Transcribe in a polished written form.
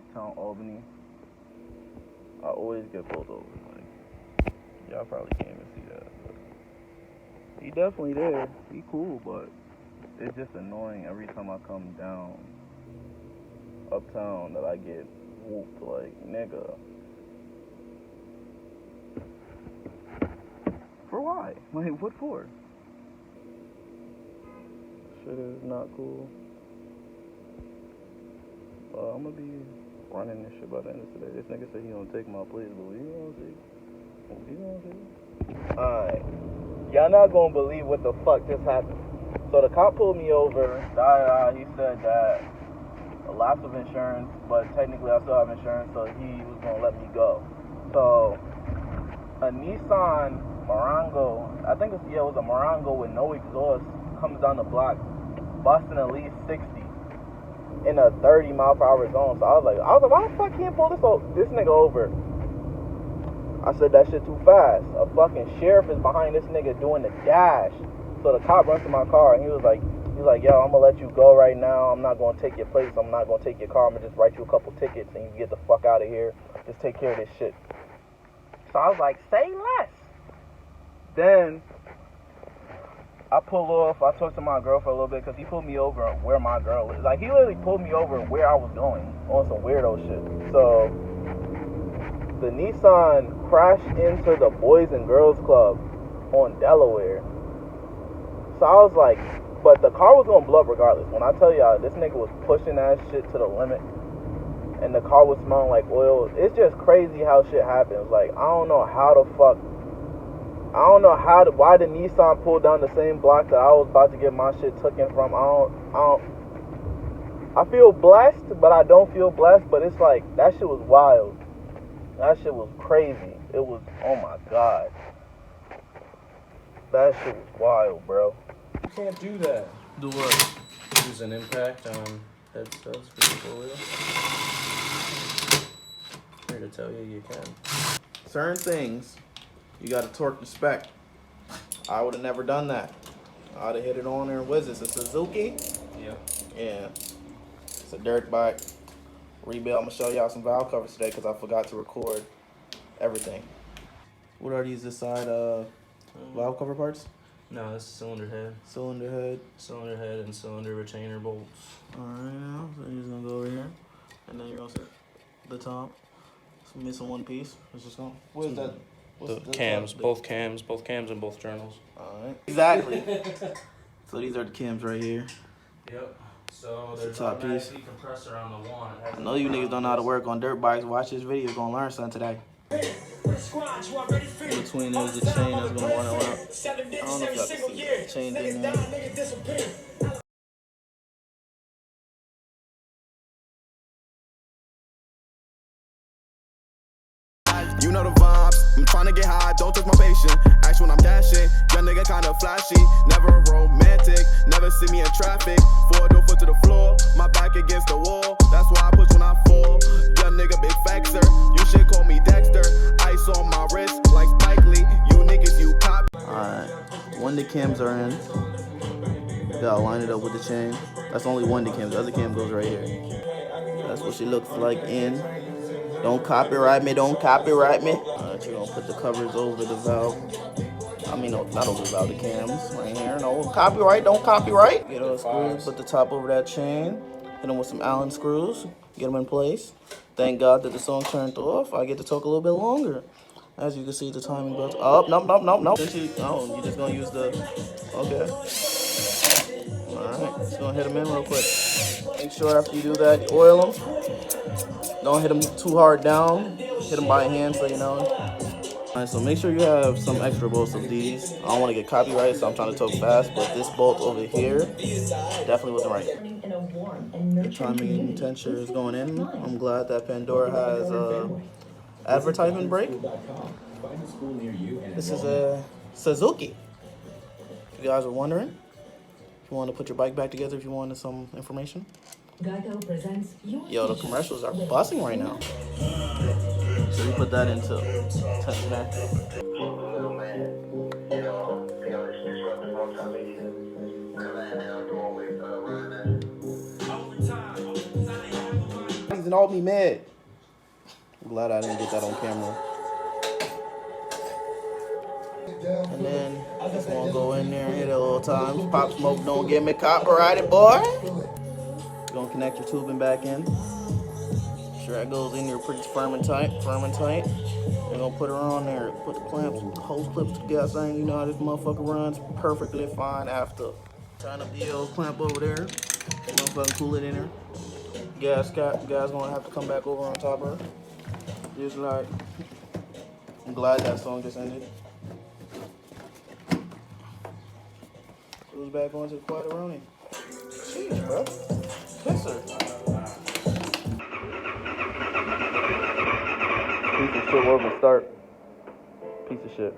Uptown Albany. I always get pulled over. Like, y'all probably can't even see that, but he definitely there. He cool, but it's just annoying every time I come down uptown that I get whooped. Like, nigga, for why? Like, what for? Shit is not cool. I'm gonna be running this shit by the end of today. This nigga said he gonna take my place, but we gonna see. We gonna see. Alright. Y'all not gonna believe what the fuck just happened. So the cop pulled me over. He said that a lapse of insurance, but technically I still have insurance, so he was gonna let me go. So a Nissan Morango, I think it was a Morango with no exhaust, comes down the block, busting at least 60 in a 30-mile-per-hour zone. So I was like, why the fuck can't pull this nigga over? I said, that shit too fast. A fucking sheriff is behind this nigga doing the dash. So the cop runs to my car and he was like, yo, I'm gonna let you go right now. I'm not gonna take your place. I'm not gonna take your car. I'm gonna just write you a couple tickets and you can get the fuck out of here. Just take care of this shit. So I was like, say less. Then I pull off. I talked to my girl for a little bit because he pulled me over where my girl is. Like, he literally pulled me over where I was going on some weirdo shit. So the Nissan crashed into the Boys and Girls Club on Delaware. So I was like, but the car was gonna blow up regardless. When I tell y'all, this nigga was pushing that shit to the limit, and the car was smelling like oil. It's just crazy how shit happens. Like, I don't know why the Nissan pulled down the same block that I was about to get my shit taken from. I feel blessed, but I don't feel blessed. But it's like, that shit was wild. That shit was crazy. It was, oh my god. That shit was wild, bro. You can't do that. Do what? Use an impact on head studs for the oil. Here to tell you, you can. Certain things, you gotta torque the spec. I would have never done that. I'd have hit it on there. What is this, a Suzuki? Yeah. Yeah. It's a dirt bike. Rebuild. I'm gonna show y'all some valve covers today because I forgot to record everything. What are these, this side valve cover parts? No, this is cylinder head. Cylinder head. Cylinder head and cylinder retainer bolts. Alright, now, so you're just gonna go over here. And then you're gonna set the top. It's missing one piece. It's just gonna, what is that? The cams, both cams and both journals. Alright. Exactly. So these are the cams right here. Yep. So It's there's the top piece. compressor on the one. I know you niggas don't know how to work on dirt bikes. Watch this video, you're gonna learn something today. Between there's a chain that's gonna run around. I don't know if y'all can see the chain in there. You know the vibes, I'm trying to get high, don't touch my patient. Actually when I'm dashing, young nigga kinda flashy. Never romantic, never see me in traffic. 4-door foot to the floor, my back against the wall. That's why I push when I fall. Young nigga big faxer, you should call me Dexter. Ice on my wrist like Spike Lee. You niggas, you pop. Alright, when the cams are in, you gotta line it up with the chain. That's only one of the cams, the other cam goes right here. That's what she looks like in. Don't copyright me, don't copyright me. Alright, you're gonna put the covers over the valve. I mean, no, not over the valve, the cams right here. No, copyright, don't copyright. Get those screws, put the top over that chain. Hit them with some Allen screws, get them in place. Thank God that the song turned off. I get to talk a little bit longer. As you can see, the timing belt. Oh, no. Oh, you're just gonna use the, okay. Alright, just gonna hit them in real quick. Make sure after you do that, you oil them. Don't hit them too hard down. Hit them by hand so you know. Alright, so make sure you have some extra bolts of these. I don't want to get copyright, so I'm trying to talk fast, but this bolt over here definitely wasn't right. The timing tensor is going in. I'm glad that Pandora has advertisement brake. This is a Suzuki. If you guys are wondering, if you want to put your bike back together, if you wanted some information. Yo, the commercials are buzzing right now. So we put that into test match. and all be mad. I'm glad I didn't get that on camera. And then I just want to go in there and hit it a little times. Pop Smoke, don't get me copyrighted, boy. You're going to connect your tubing back in. Sure that goes in there pretty firm and tight. You're going to put her on there. Put the clamps, the hose clips together. Saying, you know how this motherfucker runs perfectly fine after. Turn up the old clamp over there. Motherfucking cool it in there. Guys gonna have to come back over on top of her. Just like, I'm glad that song just ended. Goes back onto the Quateroni. Jeez, bro. Pisser. Piece of shit, where we start. Piece of shit.